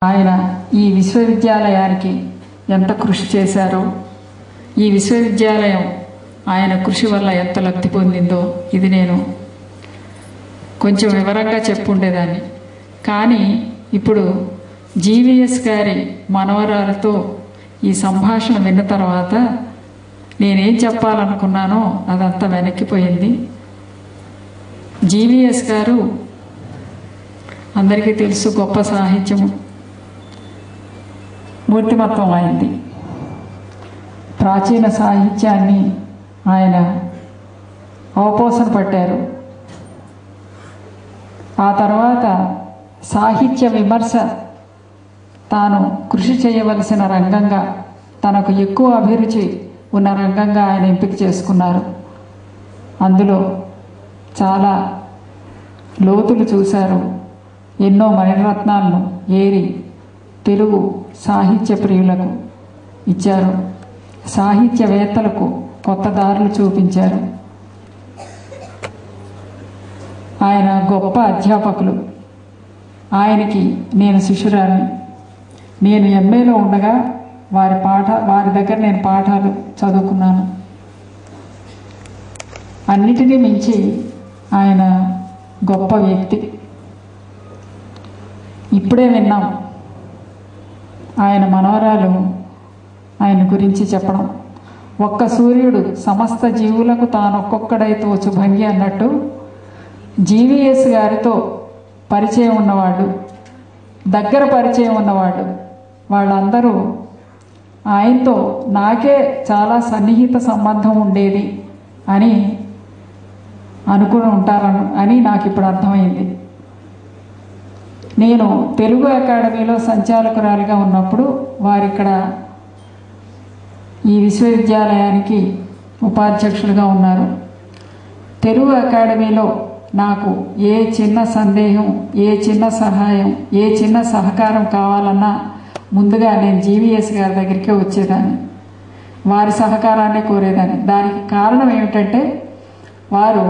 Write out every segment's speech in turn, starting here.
ఆయన ఈ విశ్వవిద్యాలయానికి ఎంత కృషి చేశారో, ఈ విశ్వవిద్యాలయం ఆయన కృషి వల్ల ఎంత లబ్ధి పొందిందో ఇది నేను కొంచెం వివరంగా చెప్పుండేదాన్ని. కానీ ఇప్పుడు జీవీఎస్ గారి మనవరాలతో ఈ సంభాషణ విన్న తర్వాత నేనేం చెప్పాలనుకున్నానో అదంతా వెనక్కిపోయింది. జీవీఎస్ గారు అందరికీ తెలుసు, గొప్ప సాహిత్యము మూర్తిమత్వం అయింది. ప్రాచీన సాహిత్యాన్ని ఆయన అవపోసన పట్టారు. ఆ తర్వాత సాహిత్య విమర్శ తాను కృషి చేయవలసిన రంగంగా, తనకు ఎక్కువ అభిరుచి ఉన్న రంగంగా ఆయన ఎంపిక చేసుకున్నారు. అందులో చాలా లోతులు చూశారు. ఎన్నో మణిరత్నాలను ఏరి తెలుగు సాహిత్య ప్రియులకు ఇచ్చారు. సాహిత్యవేత్తలకు కొత్త దారులు చూపించారు. ఆయన గొప్ప అధ్యాపకులు. ఆయనకి నేను శిష్యురాలిని. నేను ఎంఏలో ఉండగా వారి దగ్గర నేను పాఠాలు చదువుకున్నాను. అన్నిటినీ మించి ఆయన గొప్ప వ్యక్తి. ఇప్పుడే విన్నాం ఆయన మనవరాలు ఆయన గురించి చెప్పడం. ఒక్క సూర్యుడు సమస్త జీవులకు తానొక్కొక్కడై తోచు భంగి అన్నట్టు జీవీఎస్ గారితో పరిచయం ఉన్నవాళ్ళు, దగ్గర పరిచయం ఉన్నవాళ్ళు వాళ్ళందరూ ఆయనతో నాకే చాలా సన్నిహిత సంబంధం ఉండేది అని అనుకుని ఉంటారని నాకు ఇప్పుడు అర్థమైంది. నేను తెలుగు అకాడమీలో సంచాలకురాలిగా ఉన్నప్పుడు వారిక్కడ ఈ విశ్వవిద్యాలయానికి ఉపాధ్యక్షులుగా ఉన్నారు. తెలుగు అకాడమీలో నాకు ఏ చిన్న సందేహం, ఏ చిన్న సహాయం, ఏ చిన్న సహకారం కావాలన్నా ముందుగా నేను జీవీఎస్ గారి దగ్గరికే వచ్చేదాన్ని. వారి సహకారాన్ని కోరేదాన్ని. దానికి కారణం ఏమిటంటే వారు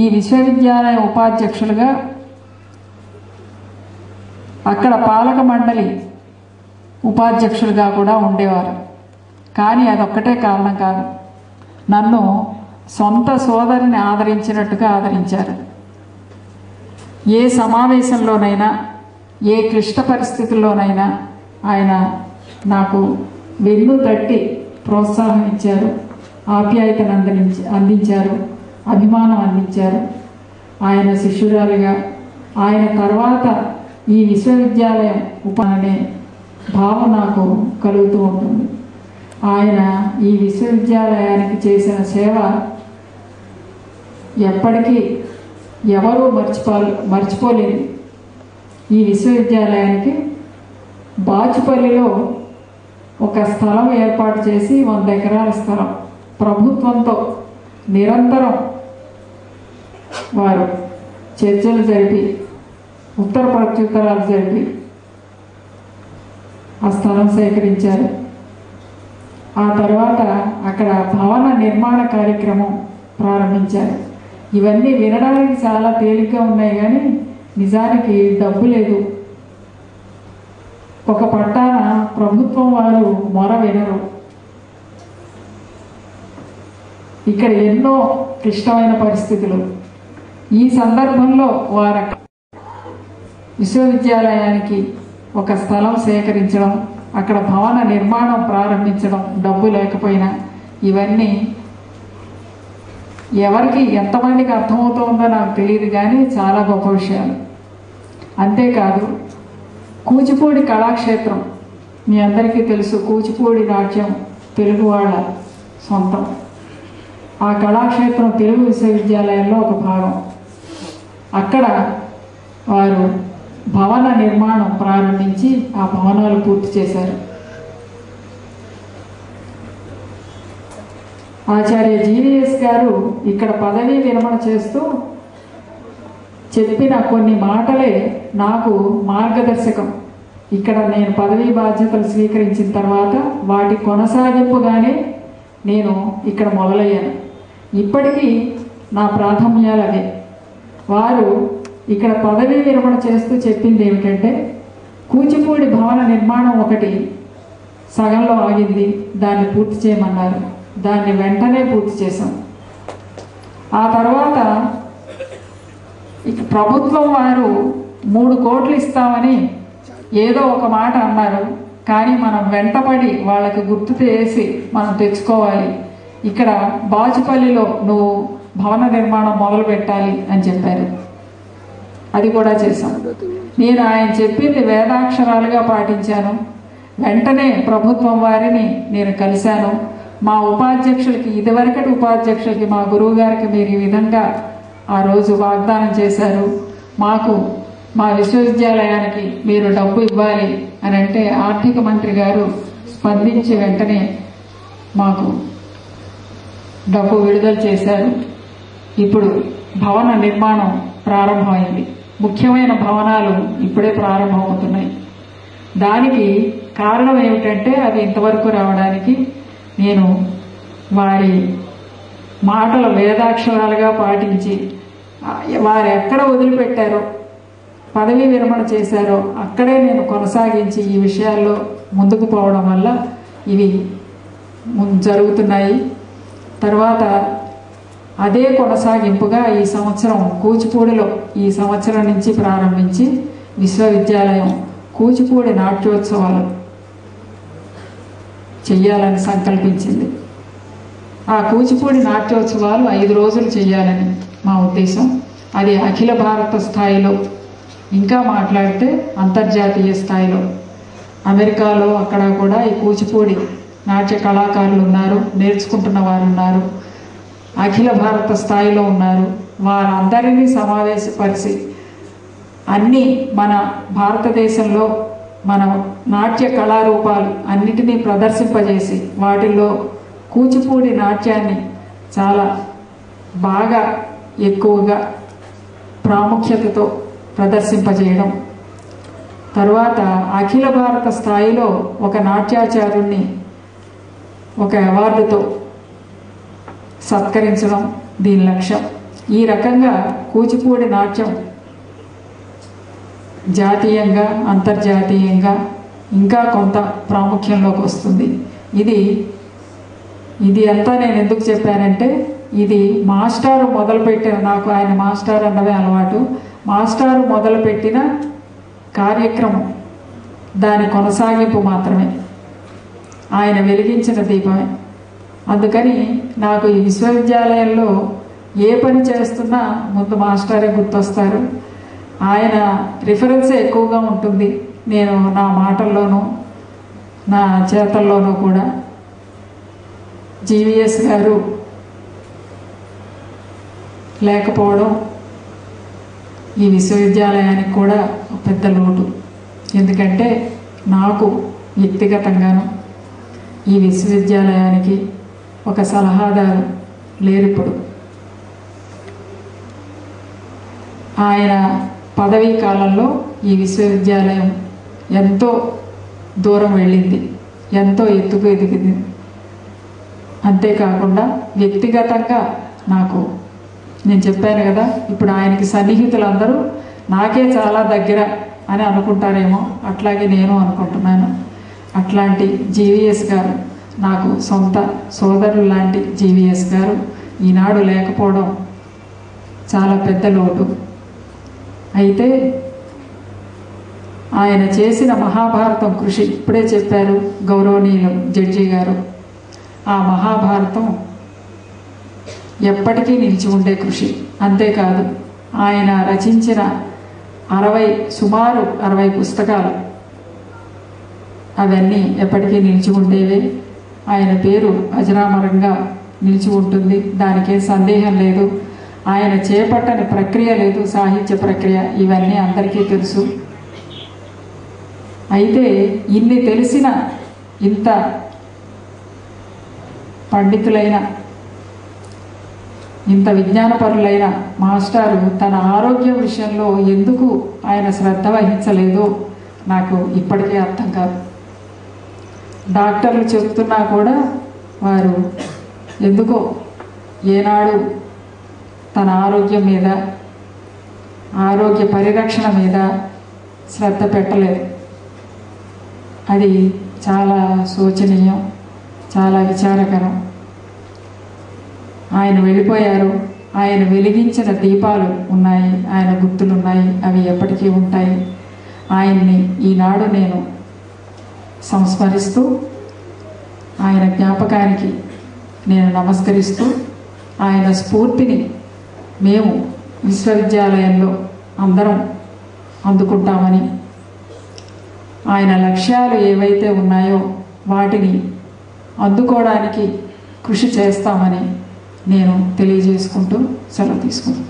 ఈ విశ్వవిద్యాలయ ఉపాధ్యక్షులుగా, అక్కడ పాలక మండలి ఉపాధ్యక్షులుగా కూడా ఉండేవారు. కానీ అదొక్కటే కారణం కాదు. నన్ను సొంత సోదరిని ఆదరించినట్టుగా ఆదరించారు. ఏ సమావేశంలోనైనా, ఏ క్లిష్ట పరిస్థితుల్లోనైనా ఆయన నాకు వెన్ను తట్టి ప్రోత్సాహం ఇచ్చారు, ఆప్యాయతను అందించారు, అభిమానం అందించారు. ఆయన శిష్యురాలిగా ఆయన తర్వాత ఈ విశ్వవిద్యాలయం అనే భావం నాకు కలుగుతూ ఉంటుంది. ఆయన ఈ విశ్వవిద్యాలయానికి చేసిన సేవ ఎప్పటికీ ఎవరూ మర్చిపోలేరు. ఈ విశ్వవిద్యాలయానికి బాచుపల్లిలో ఒక స్థలం ఏర్పాటు చేసి 100 ఎకరాల స్థలం ప్రభుత్వంతో నిరంతరం వారు చర్చలు జరిపి, ఉత్తర ప్రత్యుత్తరాలు జరిపి ఆ స్థలం సేకరించారు. ఆ తర్వాత అక్కడ భవన నిర్మాణ కార్యక్రమం ప్రారంభించారు. ఇవన్నీ వినడానికి చాలా తేలిగ్గా ఉన్నాయి, కానీ నిజానికి డబ్బు లేదు. ఒక పట్టాన ప్రభుత్వం వారు మొర వినరు. ఇక్కడ ఎన్నో క్లిష్టమైన పరిస్థితులు. ఈ సందర్భంలో వారు విశ్వవిద్యాలయానికి ఒక స్థలం సేకరించడం, అక్కడ భవన నిర్మాణం ప్రారంభించడం, డబ్బు లేకపోయినా, ఇవన్నీ ఎవరికి ఎంతమందికి అర్థమవుతుందో నాకు తెలియదు, కానీ చాలా గొప్ప విషయాలు. అంతేకాదు, కూచిపూడి కళాక్షేత్రం మీ అందరికీ తెలుసు. కూచిపూడి నాట్యం తెలుగు వాళ్ళ సొంతం. ఆ కళాక్షేత్రం తెలుగు విశ్వవిద్యాలయంలో ఒక భాగం. అక్కడ వారు భవన నిర్మాణం ప్రారంభించి ఆ భవనాలు పూర్తి చేశారు. ఆచార్య జీవీఎస్ గారు ఇక్కడ పదవీ విరమణ చేస్తూ చెప్పిన కొన్ని మాటలే నాకు మార్గదర్శకం. ఇక్కడ నేను పదవీ బాధ్యతలు స్వీకరించిన తర్వాత వాటి కొనసాగింపుగానే నేను ఇక్కడ మొదలయ్యాను. ఇప్పటికీ నా ప్రాధాన్యాలు అవే. వారు ఇక్కడ పదవీ విరమణ చేస్తూ చెప్పింది ఏమిటంటే, కూచిపూడి భవన నిర్మాణం ఒకటి సగంలో ఆగింది, దాన్ని పూర్తి చేయమన్నారు. దాన్ని వెంటనే పూర్తి చేశాం. ఆ తర్వాత ఇక ప్రభుత్వం వారు 3 కోట్లు ఇస్తామని ఏదో ఒక మాట అన్నారు. కానీ మనం వెంటపడి వాళ్ళకి గుర్తు చేసి మనం తెచ్చుకోవాలి. ఇక్కడ బాచుపల్లిలో నువ్వు భవన నిర్మాణం మొదలు పెట్టాలి అని చెప్పారు. అది కూడా చేశాం. నేను ఆయన చెప్పింది వేదాక్షరాలుగా పాటించాను. వెంటనే ప్రభుత్వం వారిని నేను కలిశాను. మా ఉపాధ్యక్షులకి, ఇదివరకటి ఉపాధ్యక్షులకి, మా గురువు గారికి మీరు ఈ విధంగా ఆ రోజు వాగ్దానం చేశారు, మాకు మా విశ్వవిద్యాలయానికి మీరు డబ్బు ఇవ్వాలి అని అంటే ఆర్థిక మంత్రి గారు స్పందించి వెంటనే మాకు డబ్బు విడుదల చేశారు. ఇప్పుడు భవన నిర్మాణం ప్రారంభమైంది. ముఖ్యమైన భవనాలు ఇప్పుడే ప్రారంభమవుతున్నాయి. దానికి కారణం ఏమిటంటే అది ఇంతవరకు రావడానికి నేను వారి మాటల వేదాక్షరాలుగా పాటించి వారు ఎక్కడ వదిలిపెట్టారో, పదవీ విరమణ చేశారో అక్కడే నేను కొనసాగించి ఈ విషయాల్లో ముందుకు పోవడం వల్ల ఇవి జరుగుతున్నాయి. తర్వాత అదే కొనసాగింపుగా ఈ సంవత్సరం కూచిపూడిలో ఈ సంవత్సరం నుంచి ప్రారంభించి విశ్వవిద్యాలయం కూచిపూడి నాట్యోత్సవాలు చెయ్యాలని సంకల్పించింది. ఆ కూచిపూడి నాట్యోత్సవాలు 5 రోజులు చేయాలని మా ఉద్దేశం. అది అఖిల భారత స్థాయిలో, ఇంకా మాట్లాడితే అంతర్జాతీయ స్థాయిలో, అమెరికాలో అక్కడ కూడా ఈ కూచిపూడి నాట్య కళాకారులు ఉన్నారు, నేర్చుకుంటున్న వారు ఉన్నారు, అఖిల భారత స్థాయిలో ఉన్నారు. వారందరినీ సమావేశపరిచి అన్నీ మన భారతదేశంలో మన నాట్య కళారూపాలు అన్నిటినీ ప్రదర్శింపజేసి వాటిల్లో కూచిపూడి నాట్యాన్ని చాలా బాగా ఎక్కువగా ప్రాముఖ్యతతో ప్రదర్శింపజేయడం. తర్వాత అఖిల భారత స్థాయిలో ఒక నాట్యాచార్యుణ్ణి ఒక అవార్డుతో సత్కరించడం దీని లక్ష్యం. ఈ రకంగా కూచిపూడి నాట్యం జాతీయంగా, అంతర్జాతీయంగా ఇంకా కొంత ప్రాముఖ్యంలోకి వస్తుంది. ఇది అంతా నేను ఎందుకు చెప్పానంటే, ఇది మాస్టారు మొదలుపెట్టిన, నాకు ఆయన మాస్టారు అన్నదే అలవాటు, మాస్టారు మొదలుపెట్టిన కార్యక్రమం, దాని కొనసాగింపు మాత్రమే, ఆయన వెలిగించిన దీపమే. అందుకని నాకు ఈ విశ్వవిద్యాలయంలో ఏ పని చేస్తున్నా ముందు మాస్టారే గుర్తొస్తారు. ఆయన రిఫరెన్సే ఎక్కువగా ఉంటుంది. నేను నా మాటల్లోనూ నా చేతల్లోనూ కూడా జీవీఎస్ గారు లేకపోవడం ఈ విశ్వవిద్యాలయానికి కూడా పెద్ద లోటు. ఎందుకంటే నాకు వ్యక్తిగతంగాను ఈ విశ్వవిద్యాలయానికి ఒక సలహాదారు లేరు. ఇప్పుడు ఆయన పదవీ కాలంలో ఈ విశ్వవిద్యాలయం ఎంతో దూరం వెళ్ళింది, ఎంతో ఎత్తుకు ఎదిగింది. అంతేకాకుండా వ్యక్తిగతంగా నాకు, నేను చెప్పాను కదా, ఇప్పుడు ఆయనకి సన్నిహితులందరూ నాకే చాలా దగ్గర అని అనుకుంటారేమో, అట్లాగే నేను అనుకుంటున్నాను. అట్లాంటి జీవీఎస్ గారు, నాకు సొంత సోదరులు లాంటి జీవీఎస్ గారు ఈనాడు లేకపోవడం చాలా పెద్ద లోటు. అయితే ఆయన చేసిన మహాభారతం కృషి ఇప్పుడే చెప్పారు గౌరవనీయులు జడ్జి గారు. ఆ మహాభారతం ఎప్పటికీ నిలిచి ఉండే కృషి. అంతేకాదు ఆయన రచించిన సుమారు 60 పుస్తకాలు, అవన్నీ ఎప్పటికీ నిలిచి ఉండేవే. ఆయన పేరు అజరామరంగా నిలిచి ఉంటుంది, దానికే సందేహం లేదు. ఆయన చేపట్టని ప్రక్రియ లేదు, సాహిత్య ప్రక్రియ, ఇవన్నీ అందరికీ తెలుసు. అయితే ఇన్ని తెలిసిన, ఇంత పండితులైన, ఇంత విజ్ఞానపరులైన మాస్టారు తన ఆరోగ్యం విషయంలో ఎందుకు ఆయన శ్రద్ధ వహించలేదో నాకు ఇప్పటికే అర్థం కాదు. డాక్టర్లు చెప్తున్నా కూడా వారు ఎందుకో ఏనాడు తన ఆరోగ్యం మీద, ఆరోగ్య పరిరక్షణ మీద శ్రద్ధ పెట్టలేదు. అది చాలా శోచనీయం, చాలా విచారకరం. ఆయన వెళ్ళిపోయారు. ఆయన వెలిగించిన దీపాలు ఉన్నాయి, ఆయన గుర్తులు ఉన్నాయి, అవి ఎప్పటికీ ఉంటాయి. ఆయన్ని ఈనాడు నేను సంస్మరిస్తూ ఆయన జ్ఞాపకానికి నేను నమస్కరిస్తూ ఆయన స్ఫూర్తిని మేము విశ్వవిద్యాలయంలో అందరం అందుకుంటామని, ఆయన లక్ష్యాలు ఏవైతే ఉన్నాయో వాటిని అందుకోవడానికి కృషి చేస్తామని నేను తెలియజేసుకుంటూ సెలవు తీసుకుంటాను.